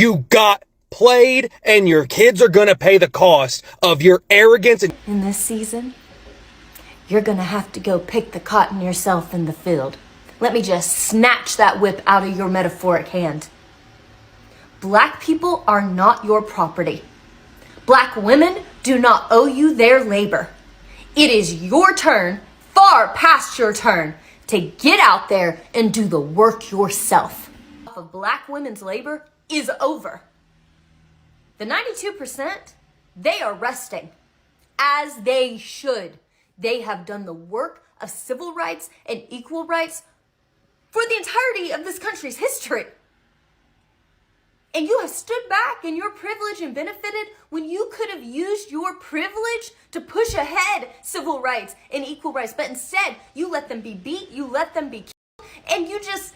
You got played, and your kids are gonna pay the cost of your arrogance. In this season, you're gonna have to go pick the cotton yourself in the field. Let me just snatch that whip out of your metaphoric hand. Black people are not your property. Black women do not owe you their labor. It is your turn, far past your turn, to get out there and do the work yourself. Of black women's labor is over. The 92%, they are resting, as they should. They have done the work of civil rights and equal rights for the entirety of this country's history. And you have stood back in your privilege and benefited when you could have used your privilege to push ahead civil rights and equal rights. But instead, you let them be beat, you let them be killed, and you just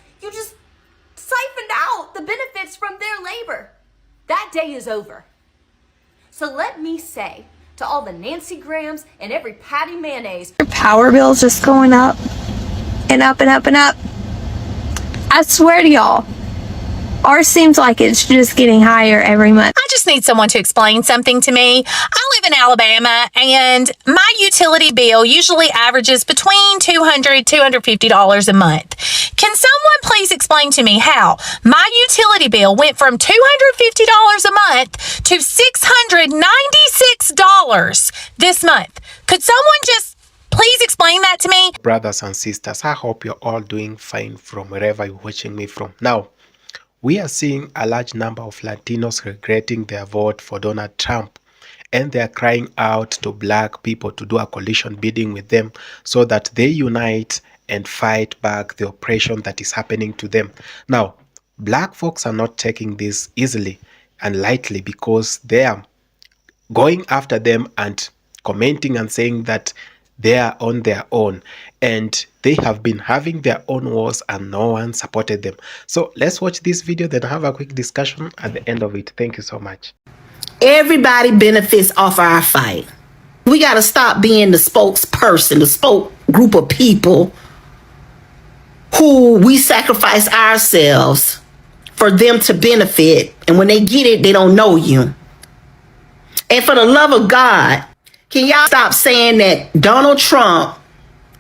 siphoned out the benefits from their labor. That day is over. So let me say to all the Nancy Grahams and every Patty Mayonnaise, Your power bill's just going up and up and up and up. I swear to y'all, ours seems like it's just getting higher every month. I just need someone to explain something to me. I live in Alabama, and my utility bill usually averages between $200 $250 a month. Can someone please explain to me how my utility bill went from $250 a month to $696 this month? Could someone just please explain that to me? Brothers and sisters, I hope you're all doing fine from wherever you're watching me from. Now, we are seeing a large number of Latinos regretting their vote for Donald Trump, and they are crying out to black people to do a coalition bidding with them so that they unite and fight back the oppression that is happening to them. Now, black folks are not taking this easily and lightly because they are going after them and commenting and saying that they are on their own and they have been having their own wars and no one supported them. So let's watch this video, then have a quick discussion at the end of it. Thank you so much. Everybody benefits off our fight. We got to stop being the spokesperson, the spoke group of people who we sacrifice ourselves for them to benefit. And when they get it, they don't know you. And for the love of God, can y'all stop saying that Donald Trump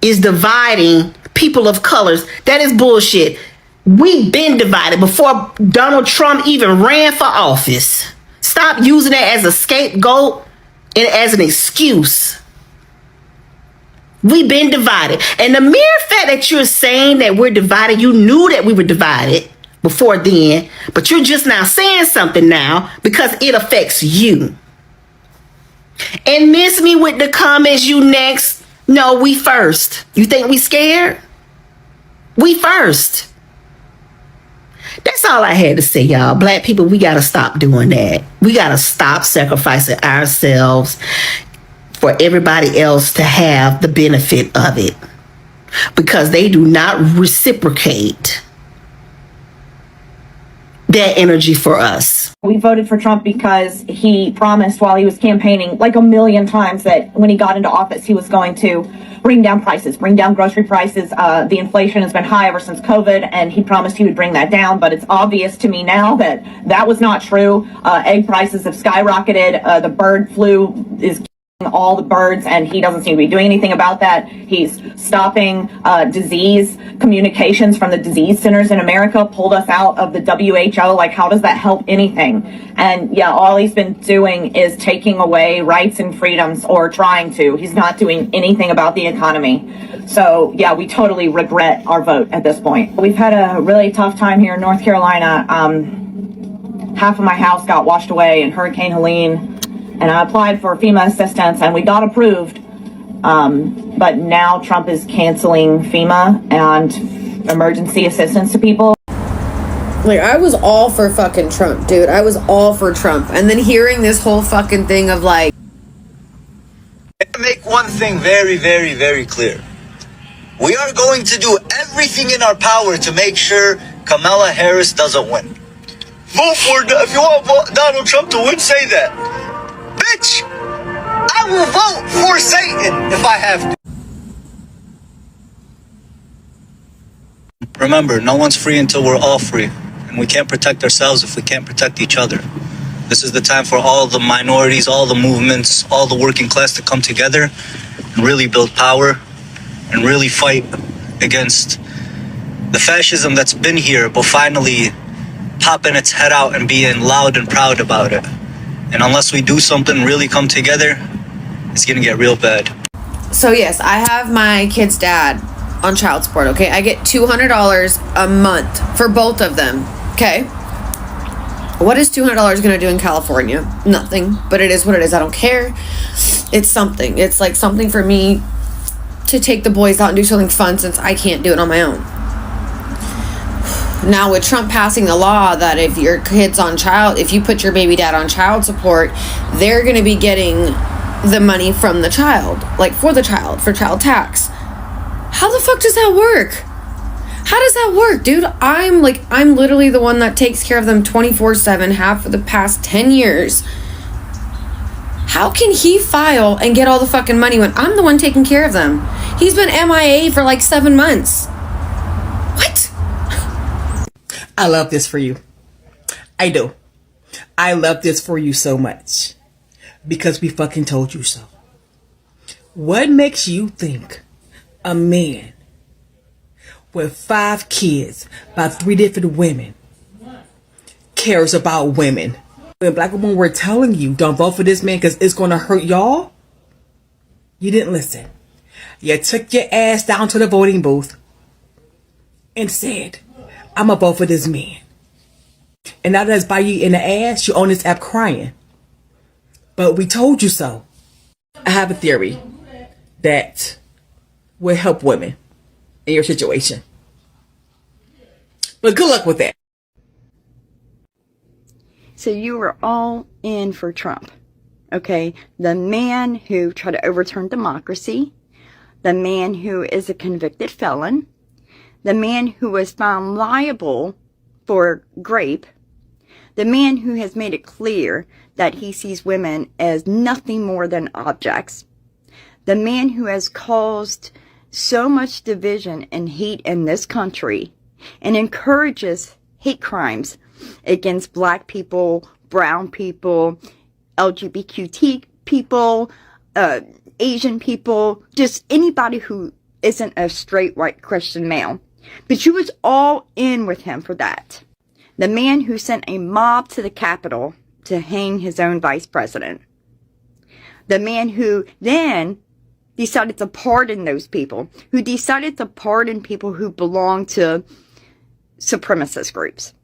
is dividing people of colors? That is bullshit. We've been divided before Donald Trump even ran for office. Stop using it as a scapegoat and as an excuse. We've been divided. And the mere fact that you're saying that we're divided, you knew that we were divided before then, but you're just now saying something now because it affects you. And miss me with the comments, you next. No, we first. You think we scared? We first. That's all I had to say, y'all. Black people, we got to stop doing that. We got to stop sacrificing ourselves for everybody else to have the benefit of it, because they do not reciprocate that energy for us. We voted for Trump because he promised while he was campaigning like a million times that when he got into office, he was going to bring down prices, bring down grocery prices. The inflation has been high ever since COVID, and he promised he would bring that down. But it's obvious to me now that that was not true. Egg prices have skyrocketed. The bird flu is all the birds, and he doesn't seem to be doing anything about that. He's stopping disease communications from the disease centers in America, pulled us out of the WHO. Like, how does that help anything? And yeah, all he's been doing is taking away rights and freedoms, or trying to. He's not doing anything about the economy. So yeah, we totally regret our vote at this point. We've had a really tough time here in North Carolina. Half of my house got washed away in Hurricane Helene, and I applied for FEMA assistance and we got approved. But now Trump is canceling FEMA and emergency assistance to people. Like, I was all for fucking Trump, dude. I was all for Trump. And then hearing this whole fucking thing of like... Make one thing very, very, very clear. We are going to do everything in our power to make sure Kamala Harris doesn't win. Vote for, if you want Donald Trump to win, say that. Bitch, I will vote for Satan if I have to. Remember, no one's free until we're all free. And we can't protect ourselves if we can't protect each other. This is the time for all the minorities, all the movements, all the working class to come together and really build power and really fight against the fascism that's been here, but finally popping its head out and being loud and proud about it. And unless we do something, really come together, it's gonna get real bad. So yes, I have my kid's dad on child support, okay? I get $200 a month for both of them, okay? What is $200 going to do in California? Nothing, but it is what it is. I don't care. It's something. It's like something for me to take the boys out and do something fun since I can't do it on my own. Now with Trump passing the law that if your kid's on if you put your baby dad on child support, they're going to be getting the money from the child, like for child tax. How the fuck does that work? How does that work, dude? I'm literally the one that takes care of them 24/7, have for the past 10 years. How can he file and get all the fucking money when I'm the one taking care of them? He's been MIA for like 7 months. What? I love this for you. I do. I love this for you so much. Because we fucking told you so. What makes you think a man with 5 kids by 3 different women cares about women? When black women were telling you, don't vote for this man because it's going to hurt y'all, you didn't listen. You took your ass down to the voting booth and said, I'm going to vote for this man. And now that's by you in the ass, you on this app crying. But we told you so. I have a theory that will help women in your situation. But good luck with that. So you were all in for Trump, okay? The man who tried to overturn democracy, the man who is a convicted felon, the man who was found liable for rape, the man who has made it clear that he sees women as nothing more than objects, the man who has caused so much division and hate in this country and encourages hate crimes against black people, brown people, LGBTQ people, Asian people, just anybody who isn't a straight white Christian male. But you was all in with him for that. The man who sent a mob to the Capitol to hang his own vice president. The man who then decided to pardon those people, who decided to pardon people who belong to supremacist groups.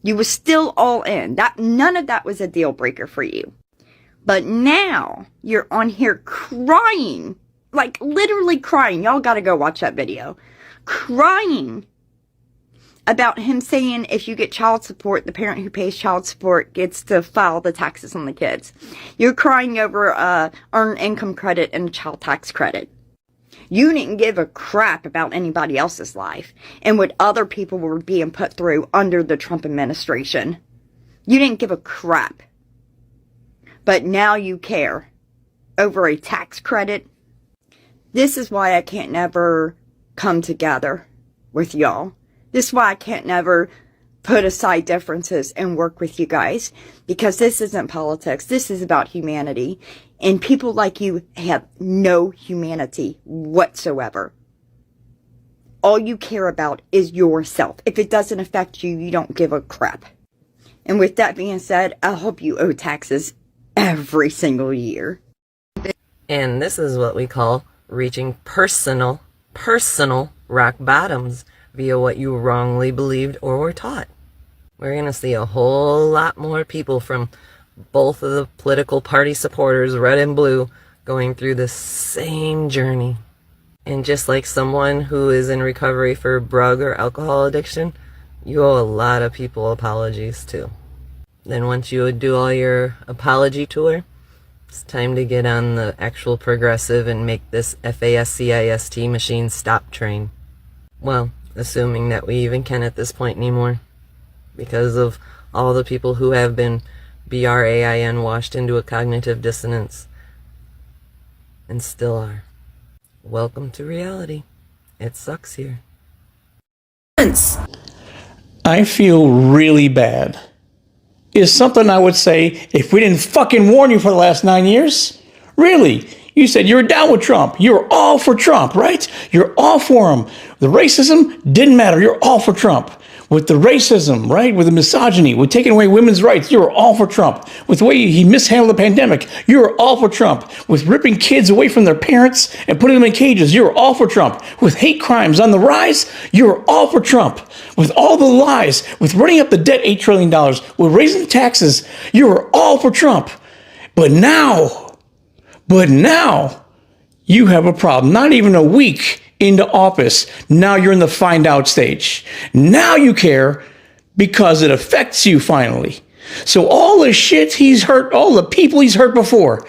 You was still all in. None of that was a deal breaker for you. But now you're on here crying, like literally crying. Y'all gotta go watch that video. Crying about him saying if you get child support, the parent who pays child support gets to file the taxes on the kids. You're crying over earned income credit and child tax credit. You didn't give a crap about anybody else's life and what other people were being put through under the Trump administration. You didn't give a crap. But now you care over a tax credit. This is why I can't never come together with y'all. This is why I can't never put aside differences and work with you guys. Because this isn't politics. This is about humanity. And people like you have no humanity whatsoever. All you care about is yourself. If it doesn't affect you, you don't give a crap. And with that being said, I hope you owe taxes every single year. And this is what we call reaching personal rock bottoms via what you wrongly believed or were taught. We're going to see a whole lot more people from both of the political party supporters, red and blue, going through the same journey. And just like someone who is in recovery for drug or alcohol addiction, you owe a lot of people apologies too. Then once you do all your apology tour, it's time to get on the actual progressive and make this FASCIST machine stop train. Well, assuming that we even can at this point anymore, because of all the people who have been BRAIN washed into a cognitive dissonance and still are. Welcome to reality. It sucks here. I feel really bad. Is something I would say if we didn't fucking warn you for the last 9 years. Really? You said you were down with Trump. You were all for Trump, right? You're all for him. The racism didn't matter. You're all for Trump. With the racism, right? With the misogyny, with taking away women's rights, you were all for Trump. With the way he mishandled the pandemic, you were all for Trump. With ripping kids away from their parents and putting them in cages, you were all for Trump. With hate crimes on the rise, you were all for Trump. With all the lies, with running up the debt $8 trillion, with raising taxes, you were all for Trump. But now, you have a problem. Not even a week into office, now you're in the find out stage. Now you care because it affects you finally. So all the shit he's hurt, all the people he's hurt before,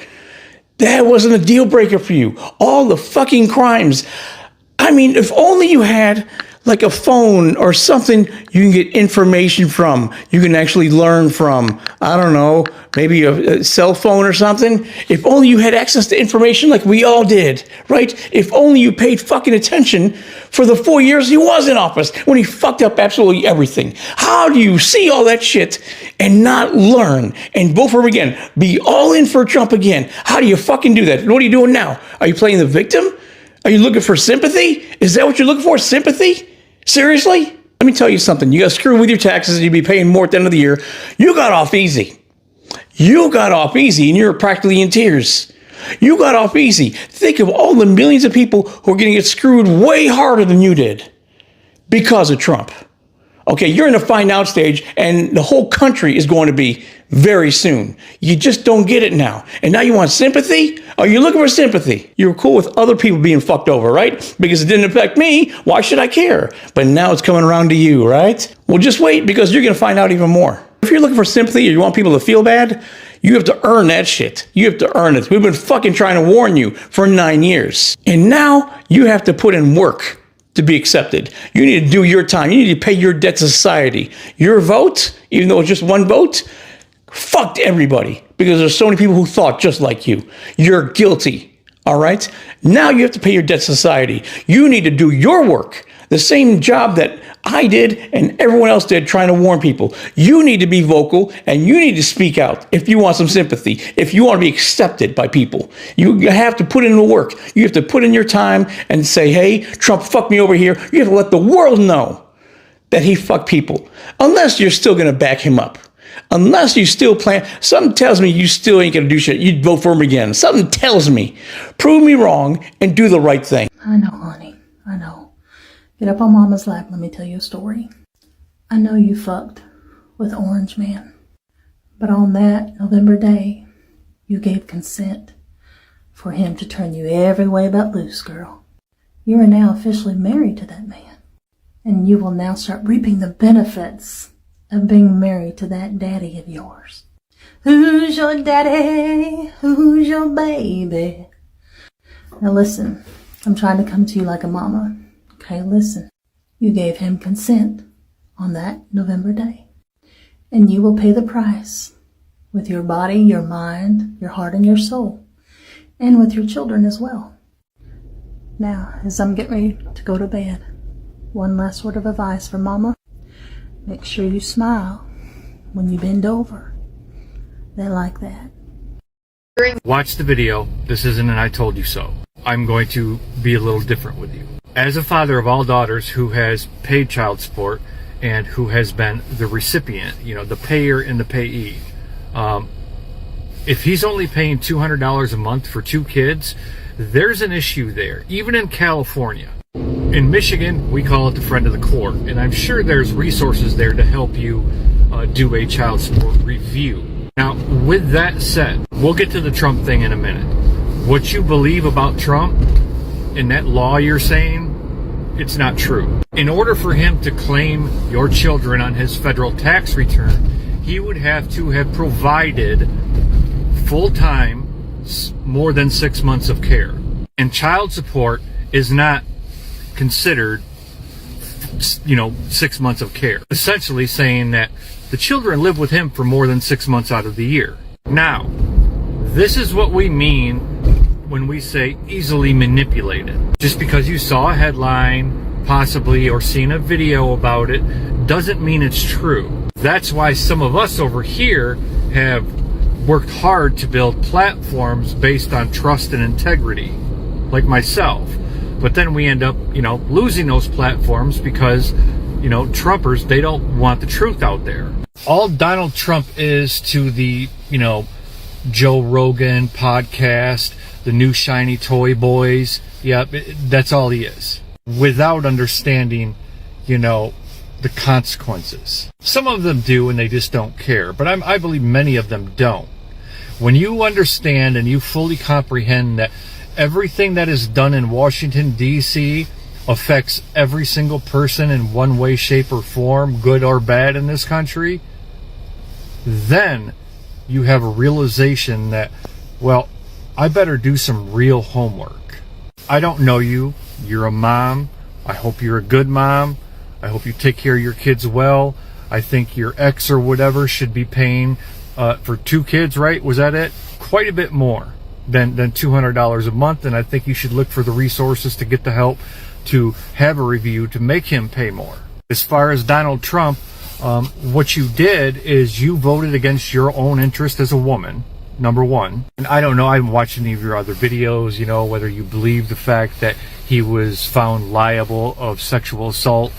that wasn't a deal breaker for you. All the fucking crimes. I mean, if only you had like a phone or something you can get information from, you can actually learn from, I don't know, maybe a cell phone or something. If only you had access to information like we all did, right? If only you paid fucking attention for the 4 years he was in office when he fucked up absolutely everything. How do you see all that shit and not learn and vote for him again? Be all in for Trump again. How do you fucking do that? What are you doing now? Are you playing the victim? Are you looking for sympathy? Is that what you're looking for? Sympathy? Seriously? Let me tell you something. You got screwed with your taxes and you'd be paying more at the end of the year. You got off easy. You got off easy and you're practically in tears. You got off easy. Think of all the millions of people who are going to get screwed way harder than you did because of Trump. Okay, you're in the find out stage and the whole country is going to be very soon. You just don't get it now. And now you want sympathy? Are you looking for sympathy? You were cool with other people being fucked over, right? Because it didn't affect me. Why should I care? But now it's coming around to you, right? Well, just wait because you're going to find out even more. If you're looking for sympathy or you want people to feel bad, you have to earn that shit. You have to earn it. We've been fucking trying to warn you for 9 years. And now you have to put in work to be accepted. You need to do your time. You need to pay your debt to society. Your vote, even though it's just one vote, fucked everybody because there's so many people who thought just like you. You're guilty, all right? Now you have to pay your debt to society. You need to do your work, the same job that I did and everyone else did trying to warn people. You need to be vocal and you need to speak out if you want some sympathy, if you want to be accepted by people. You have to put in the work. You have to put in your time and say, hey, Trump fucked me over here. You have to let the world know that he fucked people, unless you're still going to back him up. Unless you still plan, something tells me you still ain't going to do shit. You'd vote for him again. Something tells me. Prove me wrong and do the right thing. I know, honey. I know. Get up on Mama's lap. Let me tell you a story. I know you fucked with Orange Man. But on that November day, you gave consent for him to turn you every way but loose, girl. You are now officially married to that man. And you will now start reaping the benefits of being married to that daddy of yours. Who's your daddy? Who's your baby? Now listen, I'm trying to come to you like a mama. Okay, listen. You gave him consent on that November day. And you will pay the price with your body, your mind, your heart, and your soul. And with your children as well. Now, as I'm getting ready to go to bed, one last word of advice for Mama. Make sure you smile when you bend over. They like that. Watch the video. This isn't an I told you so. I'm going to be a little different with you. As a father of all daughters who has paid child support and who has been the recipient, you know, the payer and the payee, if he's only paying $200 a month for 2 kids, there's an issue there. Even in California. In Michigan, we call it the friend of the court, and I'm sure there's resources there to help you do a child support review. Now, with that said, we'll get to the Trump thing in a minute. What you believe about Trump and that law you're saying, it's not true. In order for him to claim your children on his federal tax return, he would have to have provided full-time more than 6 months of care. And child support is not considered, 6 months of care. Essentially saying that the children live with him for more than 6 months out of the year. Now, this is what we mean when we say easily manipulated. Just because you saw a headline possibly or seen a video about it doesn't mean it's true. That's why some of us over here have worked hard to build platforms based on trust and integrity, like myself. But then we end up, losing those platforms because, Trumpers, they don't want the truth out there. All Donald Trump is to the, Joe Rogan podcast, the new shiny toy boys. That's all he is. Without understanding, the consequences. Some of them do and they just don't care, but I believe many of them don't. When you understand and you fully comprehend that everything that is done in Washington, D.C. affects every single person in one way, shape, or form, good or bad in this country, then you have a realization that, well, I better do some real homework. I don't know you. You're a mom. I hope you're a good mom. I hope you take care of your kids well. I think your ex or whatever should be paying for 2 kids, right? Was that it? Quite a bit more than $200 a month. And I think you should look for the resources to get the help to have a review to make him pay more. As far as Donald Trump, what you did is you voted against your own interest as a woman, number one. And I don't know, I haven't watched any of your other videos, whether you believe the fact that he was found liable of sexual assault.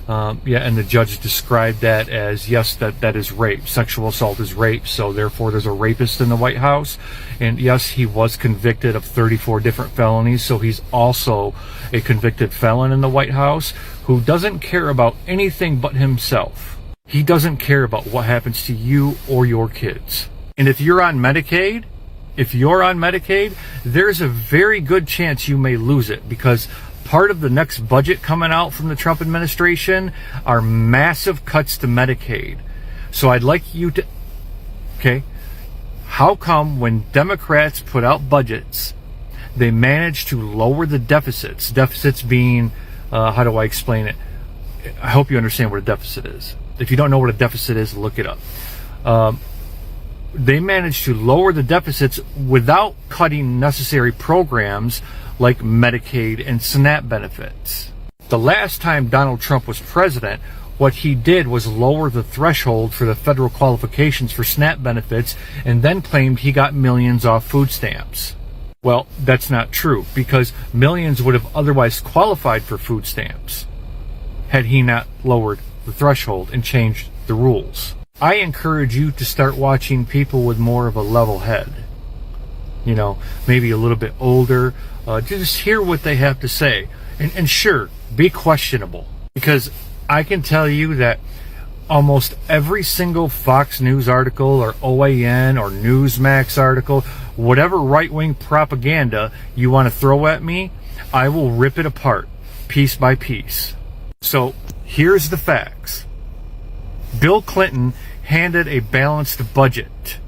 And the judge described that as, yes, that is rape. Sexual assault is rape, so therefore there's a rapist in the White House. And yes, he was convicted of 34 different felonies, so he's also a convicted felon in the White House who doesn't care about anything but himself. He doesn't care about what happens to you or your kids. And if you're on Medicaid, there's a very good chance you may lose it, because part of the next budget coming out from the Trump administration are massive cuts to Medicaid. So I'd like you to, how come when Democrats put out budgets, they manage to lower the deficits? Deficits being, how do I explain it? I hope you understand what a deficit is. If you don't know what a deficit is, look it up. They managed to lower the deficits without cutting necessary programs like Medicaid and SNAP benefits. The last time Donald Trump was president, what he did was lower the threshold for the federal qualifications for SNAP benefits and then claimed he got millions off food stamps. Well, that's not true, because millions would have otherwise qualified for food stamps had he not lowered the threshold and changed the rules. I encourage you to start watching people with more of a level head. Maybe a little bit older, just hear what they have to say. And sure, be questionable. Because I can tell you that almost every single Fox News article or OAN or Newsmax article, whatever right-wing propaganda you want to throw at me, I will rip it apart, piece by piece. So here's the facts. Bill Clinton handed a balanced budget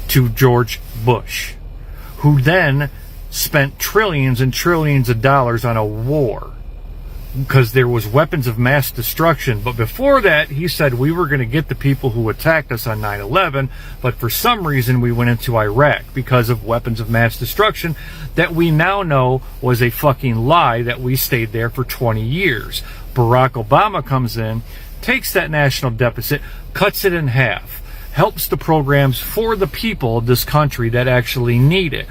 to George Bush, who then spent trillions and trillions of dollars on a war because there was weapons of mass destruction. But before that, he said we were going to get the people who attacked us on 9/11, but for some reason we went into Iraq because of weapons of mass destruction that we now know was a fucking lie, that we stayed there for 20 years. Barack Obama comes in, takes that national deficit, cuts it in half, helps the programs for the people of this country that actually need it.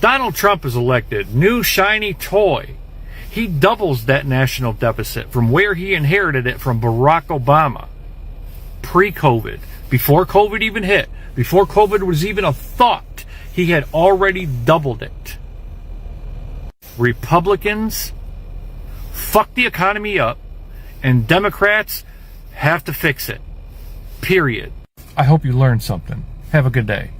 Donald Trump is elected, new shiny toy. He doubles that national deficit from where he inherited it from Barack Obama. Pre-COVID, before COVID even hit, before COVID was even a thought, he had already doubled it. Republicans fuck the economy up, and Democrats have to fix it. Period. I hope you learned something. Have a good day.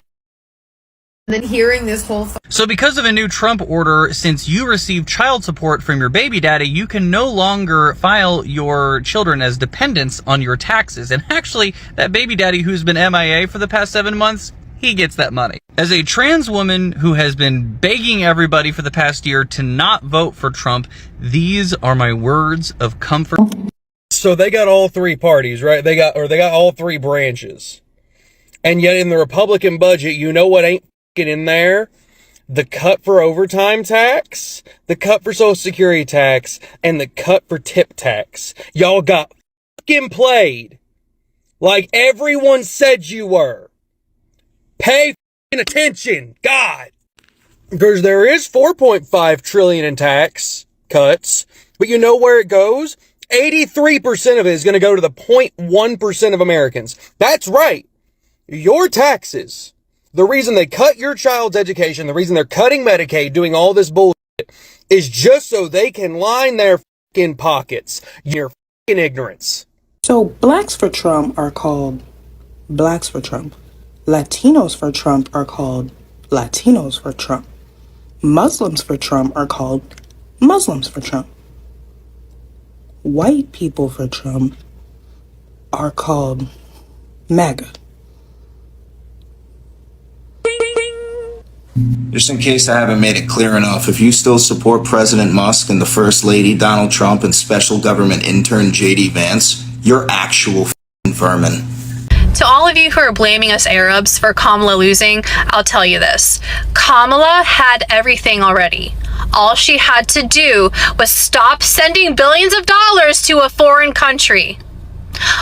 And then hearing this whole So because of a new Trump order, since you receive child support from your baby daddy, you can no longer file your children as dependents on your taxes. And actually, that baby daddy who's been MIA for the past 7 months, he gets that money. As a trans woman who has been begging everybody for the past year to not vote for Trump, these are my words of comfort. So they got all three parties, right? They got all three branches. And yet in the Republican budget, you know what ain't in there? the cut for overtime tax, the cut for Social Security tax, and the cut for tip tax. Y'all got fucking played like everyone said you were. Pay fucking attention, God. Because there is 4.5 trillion in tax cuts, but you know where it goes? 83% of it is going to go to the 0.1% of Americans. That's right. Your taxes. The reason they cut your child's education, the reason they're cutting Medicaid, doing all this bullshit, is just so they can line their fucking pockets. Your fucking ignorance. So blacks for Trump are called blacks for Trump. Latinos for Trump are called Latinos for Trump. Muslims for Trump are called Muslims for Trump. White people for Trump are called MAGA. Just in case I haven't made it clear enough, if you still support President Musk and the First Lady Donald Trump and Special Government Intern JD Vance, you're actual f***ing vermin. To all of you who are blaming us Arabs for Kamala losing, I'll tell you this. Kamala had everything already. All she had to do was stop sending billions of dollars to a foreign country.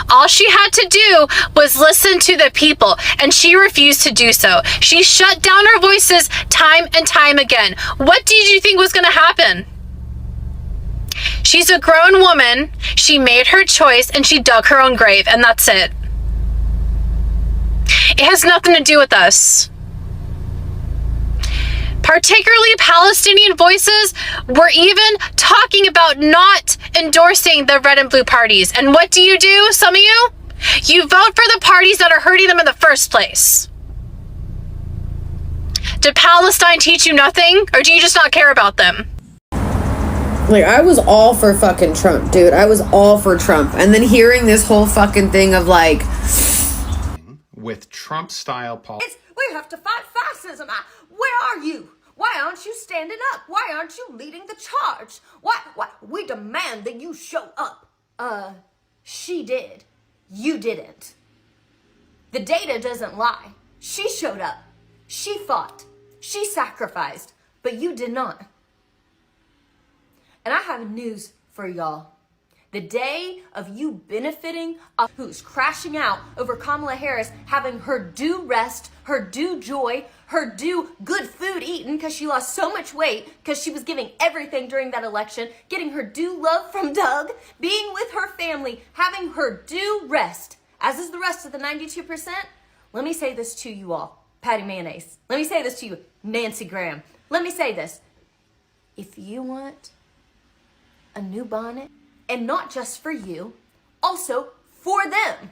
All she had to do was listen to the people, and she refused to do so. She shut down our voices time and time again. What did you think was going to happen? She's a grown woman. She made her choice, and she dug her own grave, and that's it. It has nothing to do with us. Particularly Palestinian voices were even talking about not endorsing the red and blue parties. And what do? Some of you? You vote for the parties that are hurting them in the first place. Did Palestine teach you nothing? Or do you just not care about them? Like, I was all for fucking Trump, dude. I was all for Trump. And then hearing this whole fucking thing of like... With Trump-style politics. We have to fight fascism. Where are you? Why aren't you standing up? Why aren't you leading the charge? Why? We demand that you show up. She did. You didn't. The data doesn't lie. She showed up. She fought. She sacrificed. But you did not. And I have news for y'all. The day of you benefiting of who's crashing out over Kamala Harris having her due rest, her due joy, her due good food eaten because she lost so much weight because she was giving everything during that election, getting her due love from Doug, being with her family, having her due rest, as is the rest of the 92%. Let me say this to you all, Patty Mayonnaise. Let me say this to you, Nancy Graham. Let me say this. If you want a new bonnet, and not just for you, also for them.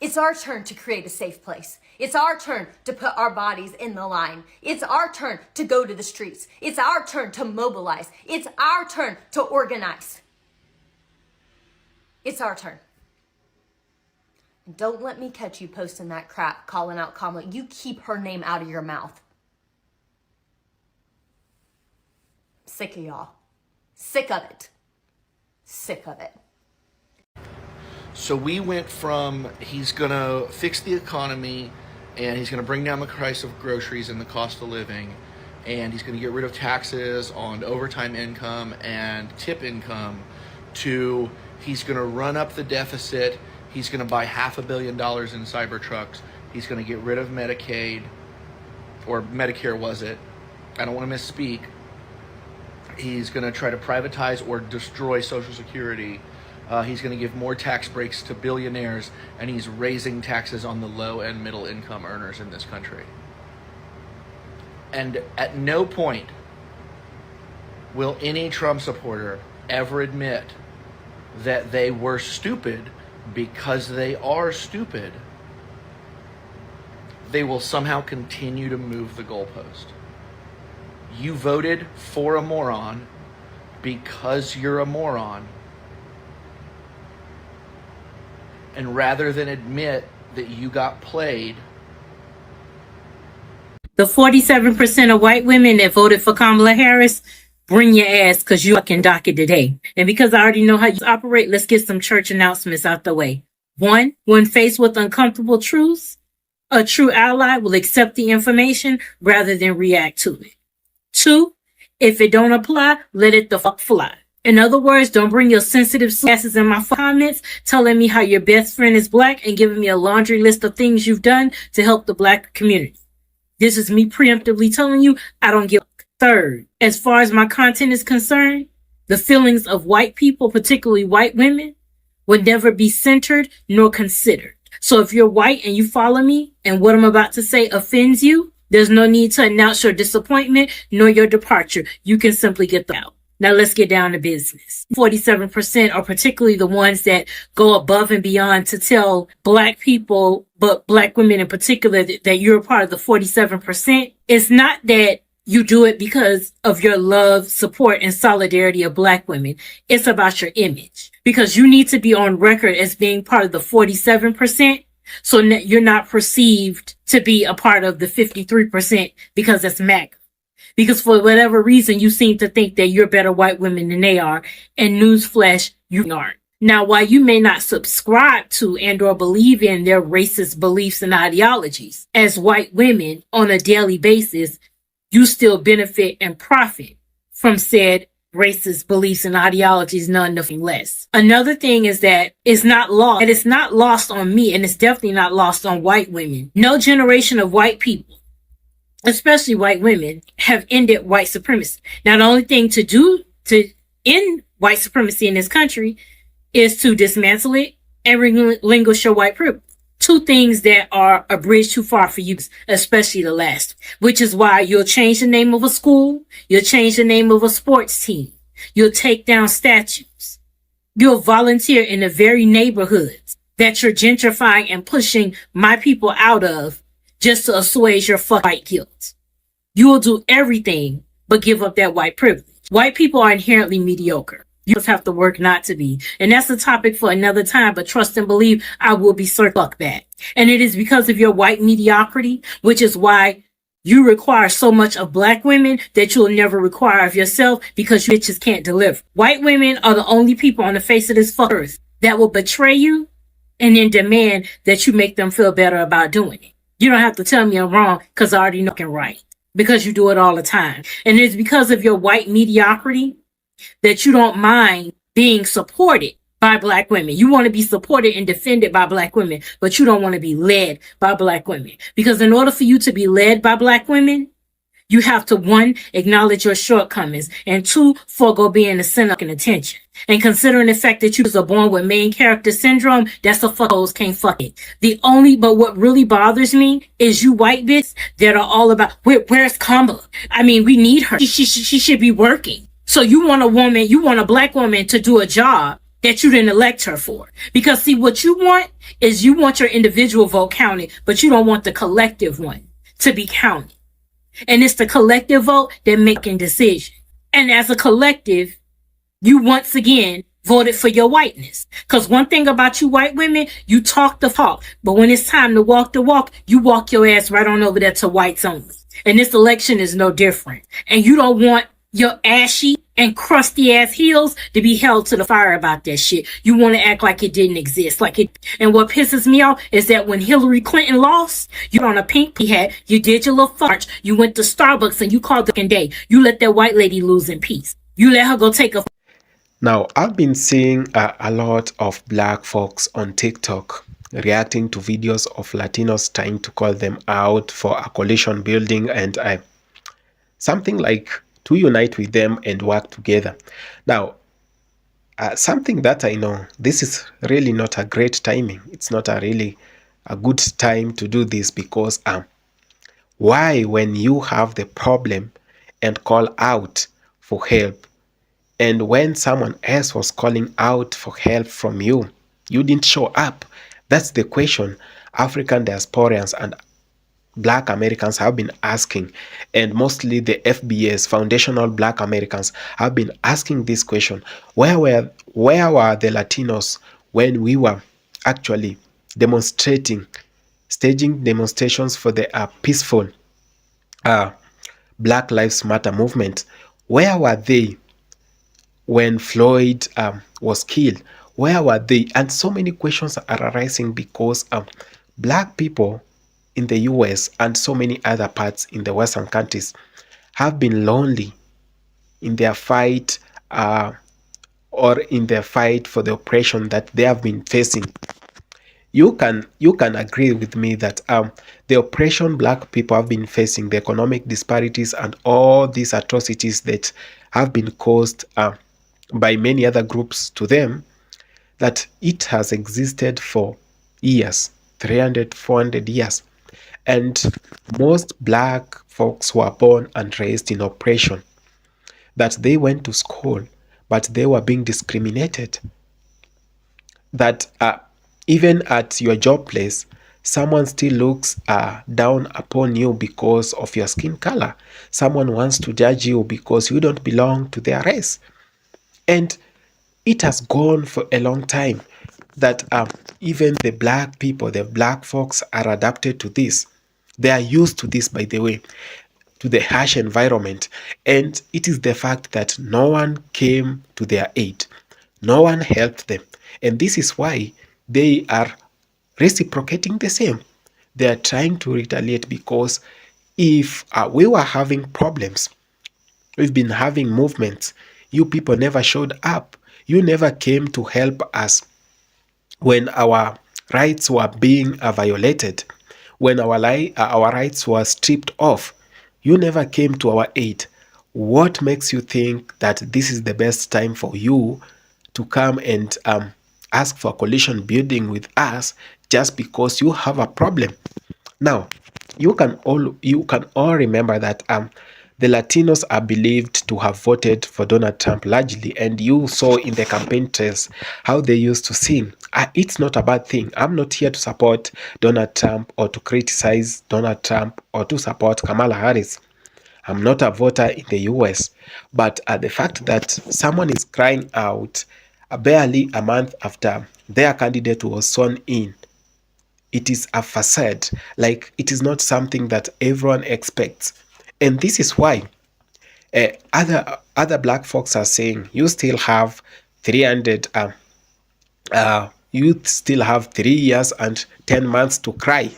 It's our turn to create a safe place. It's our turn to put our bodies in the line. It's our turn to go to the streets. It's our turn to mobilize. It's our turn to organize. It's our turn. And don't let me catch you posting that crap, calling out Kamala. You keep her name out of your mouth. Sick of y'all. Sick of it. Sick of it. So we went from he's going to fix the economy and he's going to bring down the price of groceries and the cost of living and he's going to get rid of taxes on overtime income and tip income to he's going to run up the deficit, he's going to buy $500 million in Cybertrucks, he's going to get rid of Medicaid, or Medicare was it, I don't want to misspeak. He's going to try to privatize or destroy Social Security. He's going to give more tax breaks to billionaires, and he's raising taxes on the low and middle income earners in this country. And at no point will any Trump supporter ever admit that they were stupid because they are stupid. They will somehow continue to move the goalpost. You voted for a moron because you're a moron. And rather than admit that you got played, the 47% of white women that voted for Kamala Harris, bring your ass because you fucking docket today. And because I already know how you operate, let's get some church announcements out the way. One, when faced with uncomfortable truths, A true ally will accept the information rather than react to it. 2, if it don't apply, let it the fuck fly. In other words, don't bring your sensitive asses in my comments telling me how your best friend is black and giving me a laundry list of things you've done to help the black community. This is me preemptively telling you I don't give a. Third, as far as my content is concerned, the feelings of white people, particularly white women, would never be centered nor considered. So if you're white and you follow me and what I'm about to say offends you, there's no need to announce your disappointment nor your departure. You can simply get out. Now let's get down to business. 47% are particularly the ones that go above and beyond to tell black people, but black women in particular, that you're a part of the 47%. It's not that you do it because of your love, support, and solidarity of black women. It's about your image. Because you need to be on record as being part of the 47%, so you're not perceived to be a part of the 53% because that's MAGA. Because for whatever reason, you seem to think that you're better white women than they are, and newsflash, you aren't. Now, while you may not subscribe to and or believe in their racist beliefs and ideologies, as white women on a daily basis, you still benefit and profit from said racist beliefs and ideologies, nothing less. Another thing is that it's not lost on me, and it's definitely not lost on white women. No generation of white people, especially white women, have ended white supremacy. Now, the only thing to do to end white supremacy in this country is to dismantle it and relinquish your white privilege. Two things that are a bridge too far for you, especially the last, which is why you'll change the name of a school, you'll change the name of a sports team, you'll take down statues, you'll volunteer in the very neighborhoods that you're gentrifying and pushing my people out of just to assuage your white guilt. You will do everything but give up that white privilege. White people are inherently mediocre. You just have to work not to be. And that's a topic for another time, but trust and believe I will be fuck that. And it is because of your white mediocrity, which is why you require so much of black women that you'll never require of yourself, because you bitches can't deliver. White women are the only people on the face of this earth that will betray you and then demand that you make them feel better about doing it. You don't have to tell me I'm wrong, because I already know I'm right, because you do it all the time. And it's because of your white mediocrity that you don't mind being supported by black women. You want to be supported and defended by black women, but you don't want to be led by black women. Because in order for you to be led by black women, you have to, 1, acknowledge your shortcomings, and 2, forego being the center of attention. And considering the fact that you was born with main character syndrome, that's the hoes can't fuck it. But what really bothers me is you white bitches that are all about, where's Kamala? I mean, we need her. She should be working. So you want a black woman to do a job that you didn't elect her for. Because see, what you want is you want your individual vote counted, but you don't want the collective one to be counted. And it's the collective vote that making decisions. And as a collective, you once again voted for your whiteness. Because one thing about you white women, you talk the talk, but when it's time to walk the walk, you walk your ass right on over there to whites only. And this election is no different. And you don't want your ashy and crusty ass heels to be held to the fire about that shit. You want to act like it didn't exist. And what pisses me off is that when Hillary Clinton lost, you on a pink hat, you did your little farts, you went to Starbucks and you called the day. You let that white lady lose in peace. You let her go take a. Now, I've been seeing a lot of black folks on TikTok reacting to videos of Latinos trying to call them out for a coalition building and something like to unite with them and work together. Now, something that I know, this is really not a great timing. It's not really a good time to do this, because why, when you have the problem and call out for help, and when someone else was calling out for help from you, you didn't show up? That's the question African diasporans and Black Americans have been asking, and mostly the FBS, Foundational Black Americans, have been asking this question. Where were the Latinos when we were actually demonstrating, staging demonstrations for the peaceful Black Lives Matter movement? Where were they when Floyd was killed? Where were they? And so many questions are arising because Black people in the US and so many other parts in the Western countries have been lonely in their fight or in their fight for the oppression that they have been facing. You can agree with me that the oppression black people have been facing, the economic disparities and all these atrocities that have been caused by many other groups to them, that it has existed for years, 300, 400 years. And most black folks were born and raised in oppression, that they went to school, but they were being discriminated. That even at your job place, someone still looks down upon you because of your skin color. Someone wants to judge you because you don't belong to their race. And it has gone for a long time that even the black people, the black folks are adapted to this. They are used to this, by the way, to the harsh environment. And it is the fact that no one came to their aid. No one helped them. And this is why they are reciprocating the same. They are trying to retaliate because if we were having problems, we've been having movements, you people never showed up. You never came to help us when our rights were being violated, when our rights were stripped off. You never came to our aid. What makes you think that this is the best time for you to come and ask for coalition building with us just because you have a problem? Now, you can all remember that the Latinos are believed to have voted for Donald Trump largely, and you saw in the campaign trails how they used to sing. It's not a bad thing. I'm not here to support Donald Trump or to criticize Donald Trump or to support Kamala Harris. I'm not a voter in the US, but the fact that someone is crying out barely a month after their candidate was sworn in, it is a facade. Like, it is not something that everyone expects. And this is why other black folks are saying you still have 300 you still have 3 years and 10 months to cry.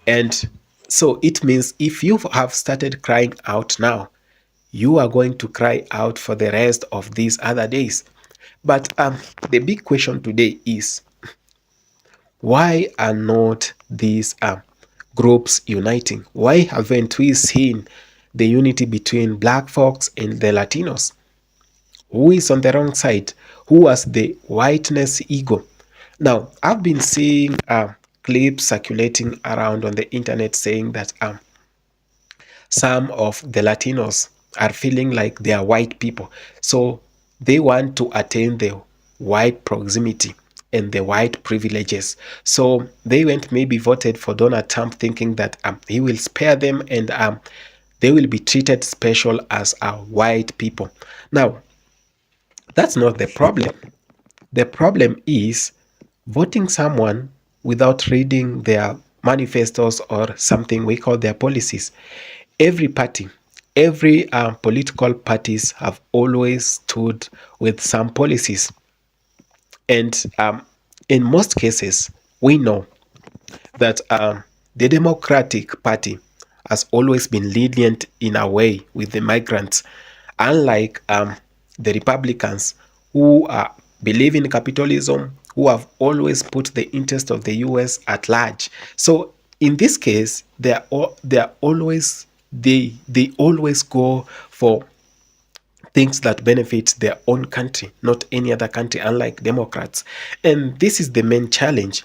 And so it means if you have started crying out now, you are going to cry out for the rest of these other days. But the big question today is, why are not these groups uniting? Why haven't we seen the unity between black folks and the Latinos? Who is on the wrong side? Who has the whiteness ego? Now, I've been seeing clips circulating around on the internet saying that some of the Latinos are feeling like they are white people. So they want to attain the white proximity and the white privileges. So they went maybe voted for Donald Trump thinking that he will spare them and they will be treated special as white people. Now, that's not the problem. The problem is voting someone without reading their manifestos or something we call their policies. Every party, every political parties have always stood with some policies. And in most cases, we know that the Democratic Party has always been lenient in a way with the migrants, unlike the Republicans who believe in capitalism, who have always put the interest of the US at large. So in this case, they always go for things that benefit their own country, not any other country, unlike Democrats. And this is the main challenge.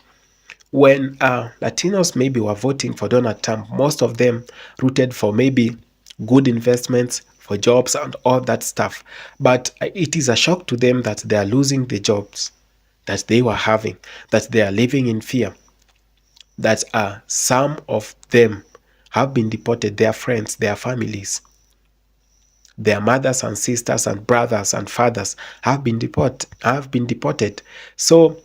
When Latinos maybe were voting for Donald Trump, most of them rooted for maybe good investments, for jobs and all that stuff. But it is a shock to them that they are losing the jobs that they were having, that they are living in fear, that some of them have been deported, their friends, their families, their mothers and sisters and brothers and fathers have been deported. So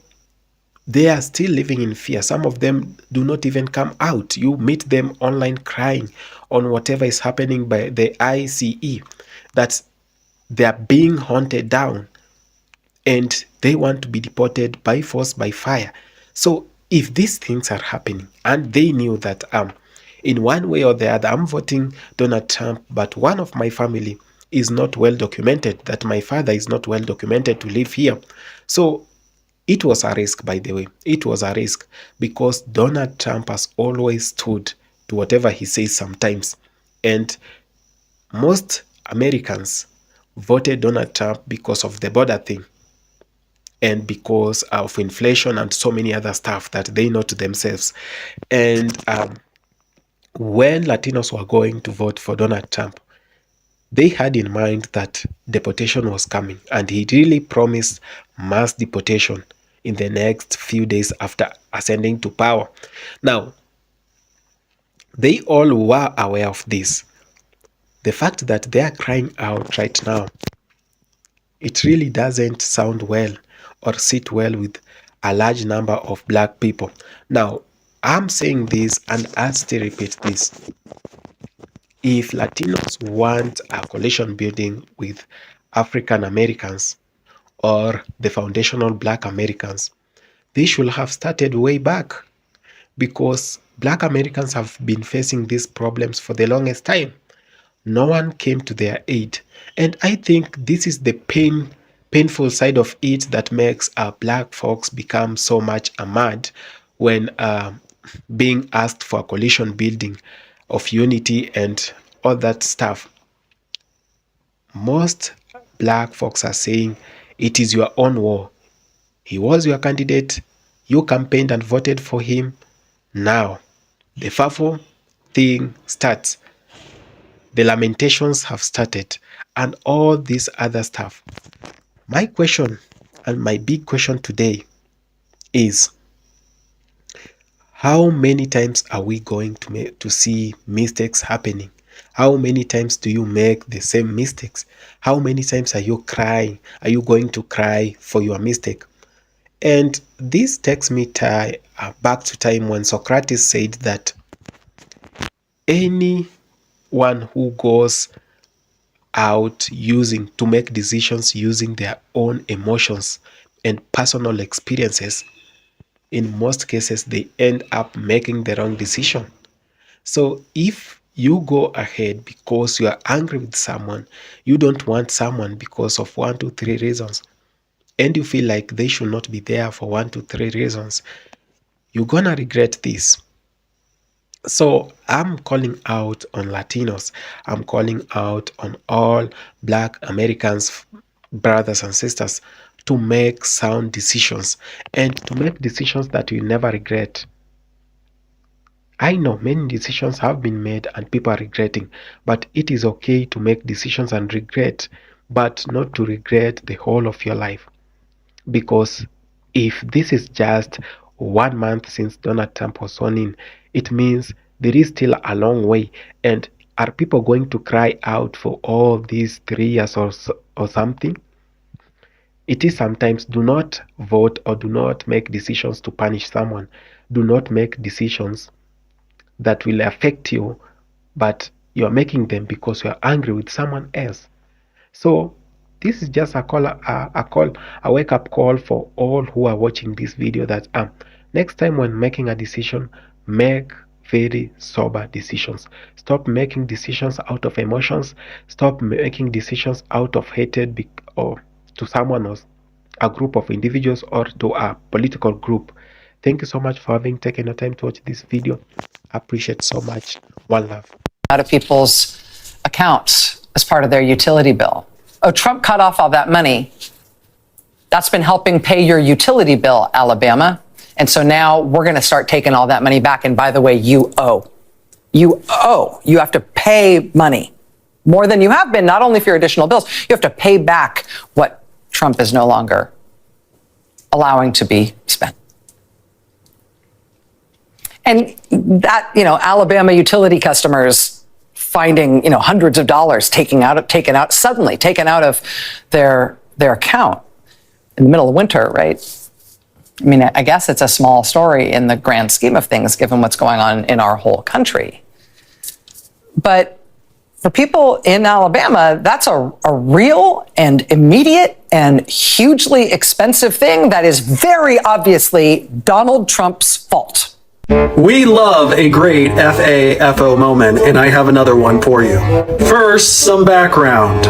they are still living in fear. Some of them do not even come out. You meet them online crying on whatever is happening by the ICE, that they are being hunted down and they want to be deported by force, by fire. So if these things are happening and they knew that in one way or the other, I'm voting Donald Trump, but one of my family is not well documented, that my father is not well documented to live here. So it was a risk, by the way. It was a risk because Donald Trump has always stood to whatever he says sometimes. And most Americans voted Donald Trump because of the border thing and because of inflation and so many other stuff that they know to themselves. And when Latinos were going to vote for Donald Trump, they had in mind that deportation was coming, and he really promised mass deportation in the next few days after ascending to power. Now, they all were aware of this. The fact that they are crying out right now, it really doesn't sound well or sit well with a large number of black people. Now, I'm saying this and I'll still repeat this. If Latinos want a coalition building with African Americans or the foundational black Americans, they should have started way back, because black Americans have been facing these problems for the longest time. No one came to their aid. And I think this is the painful side of it that makes black folks become so much mad when being asked for a coalition building of unity and all that stuff. Most black folks are saying it is your own war. He was your candidate. You campaigned and voted for him. Now, the FAFO thing starts. The lamentations have started and all this other stuff. My question and my big question today is, how many times are we going to see mistakes happening? How many times do you make the same mistakes? How many times are you crying? Are you going to cry for your mistake? And this takes me back to time when Socrates said that anyone who goes out to make decisions using their own emotions and personal experiences, in most cases they end up making the wrong decision. So if you go ahead because you are angry with someone, you don't want someone because of 1, 2, 3 reasons, and you feel like they should not be there for 1, 2, 3 reasons, you're gonna regret this. So I'm calling out on Latinos. I'm calling out on all black Americans, brothers and sisters, to make sound decisions and to make decisions that you never regret. I know many decisions have been made and people are regretting, but it is okay to make decisions and regret, but not to regret the whole of your life. Because if this is just 1 month since Donald Trump was sworn in, it means there is still a long way. And are people going to cry out for all these 3 years or something? It is sometimes, do not vote or do not make decisions to punish someone. Do not make decisions that will affect you, but you're making them because you're angry with someone else. So this is just a wake-up call for all who are watching this video, that next time when making a decision, make very sober decisions. Stop making decisions out of emotions. Stop making decisions out of hatred or to someone else, a group of individuals, or to a political group. Thank you so much for having taken your time to watch this video. I appreciate so much. One love. Out of people's accounts as part of their utility bill. Oh, Trump cut off all that money. That's been helping pay your utility bill, Alabama. And so now we're going to start taking all that money back. And by the way, you owe. You owe. You have to pay money more than you have been, not only for your additional bills. You have to pay back what Trump is no longer allowing to be spent. And that, Alabama utility customers finding, hundreds of dollars taken out of their account in the middle of winter, right? I mean, I guess it's a small story in the grand scheme of things, given what's going on in our whole country. But for people in Alabama, that's a real and immediate and hugely expensive thing that is very obviously Donald Trump's fault. We love a great FAFO moment, and I have another one for you. First, some background.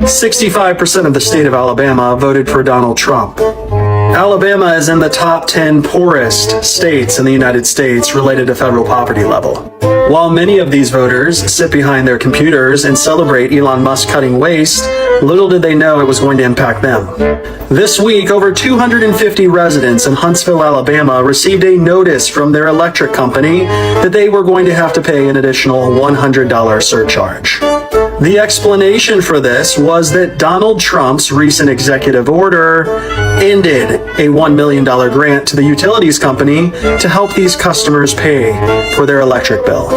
65% of the state of Alabama voted for Donald Trump. Alabama is in the top 10 poorest states in the United States related to federal poverty level. While many of these voters sit behind their computers and celebrate Elon Musk cutting waste, little did they know it was going to impact them. This week, over 250 residents in Huntsville, Alabama received a notice from their electric company that they were going to have to pay an additional $100 surcharge. The explanation for this was that Donald Trump's recent executive order ended a $1 million grant to the utilities company to help these customers pay for their electric bill.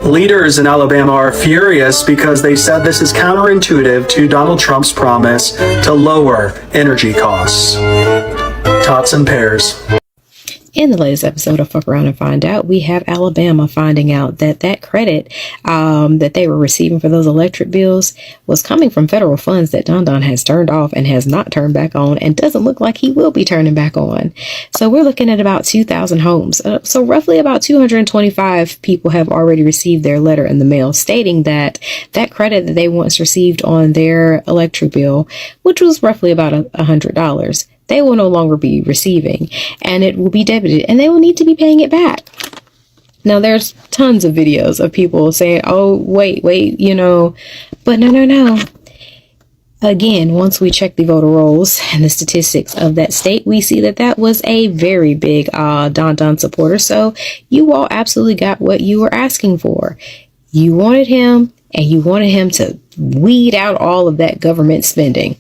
Leaders in Alabama are furious because they said this is counterintuitive to Donald Trump's promise to lower energy costs. Tots and pears. In the latest episode of Fuck Around and Find Out, we have Alabama finding out that that credit that they were receiving for those electric bills was coming from federal funds that Don Don has turned off and has not turned back on and doesn't look like he will be turning back on. So we're looking at about 2,000 homes. So roughly about 225 people have already received their letter in the mail stating that that credit that they once received on their electric bill, which was roughly about $100, they will no longer be receiving, and it will be debited, and they will need to be paying it back. Now, there's tons of videos of people saying, oh, wait, but no. Again, once we check the voter rolls and the statistics of that state, we see that that was a very big Don Don supporter. So you all absolutely got what you were asking for. You wanted him, and you wanted him to weed out all of that government spending.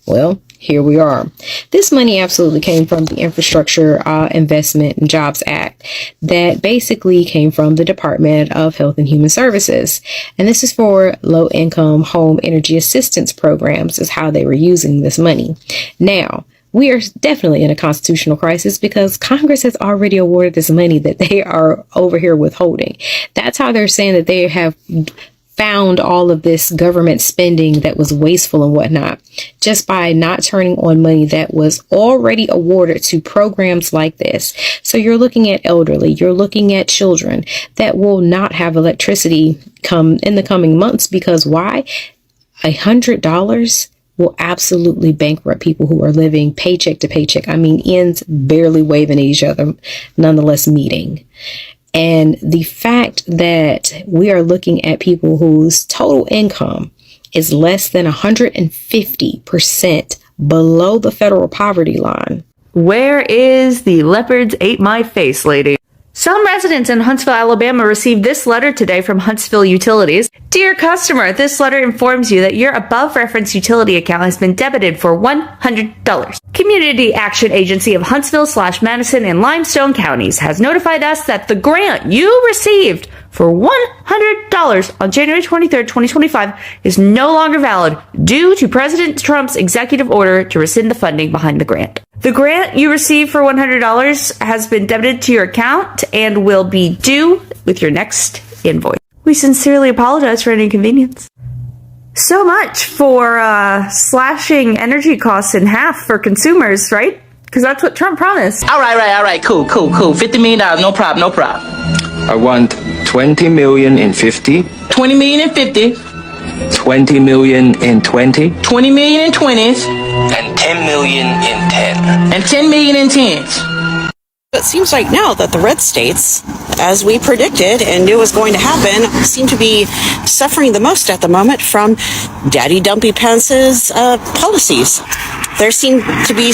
Well, here we are. This money absolutely came from the Infrastructure Investment and Jobs Act that basically came from the Department of Health and Human Services. And this is for low-income home energy assistance programs is how they were using this money. Now, we are definitely in a constitutional crisis because Congress has already awarded this money that they are over here withholding. That's how they're saying that they have found all of this government spending that was wasteful and whatnot, just by not turning on money that was already awarded to programs like this. So you're looking at elderly, you're looking at children that will not have electricity come in the coming months because why? $100 will absolutely bankrupt people who are living paycheck to paycheck. I mean, ends barely waving at each other, nonetheless meeting. And the fact that we are looking at people whose total income is less than 150% below the federal poverty line. Where is the leopards ate my face, lady? Some residents in Huntsville, Alabama received this letter today from Huntsville Utilities. Dear customer, this letter informs you that your above referenced utility account has been debited for $100. Community Action Agency of Huntsville/Madison and Limestone counties has notified us that the grant you received for $100 on January 23rd, 2025 is no longer valid due to President Trump's executive order to rescind the funding behind the grant. The grant you received for $100 has been debited to your account and will be due with your next invoice. We sincerely apologize for any inconvenience. So much for slashing energy costs in half for consumers, right? Because that's what Trump promised. All right. Cool. $50 million, no problem. I want 20 million in 50. 20 million in 50. 20 million in 20. 20 million in 20s. And 10 million in 10. And 10 million in 10s. It seems right now that the red states, as we predicted and knew was going to happen, seem to be suffering the most at the moment from Daddy Dumpy Pence's policies. There seem to be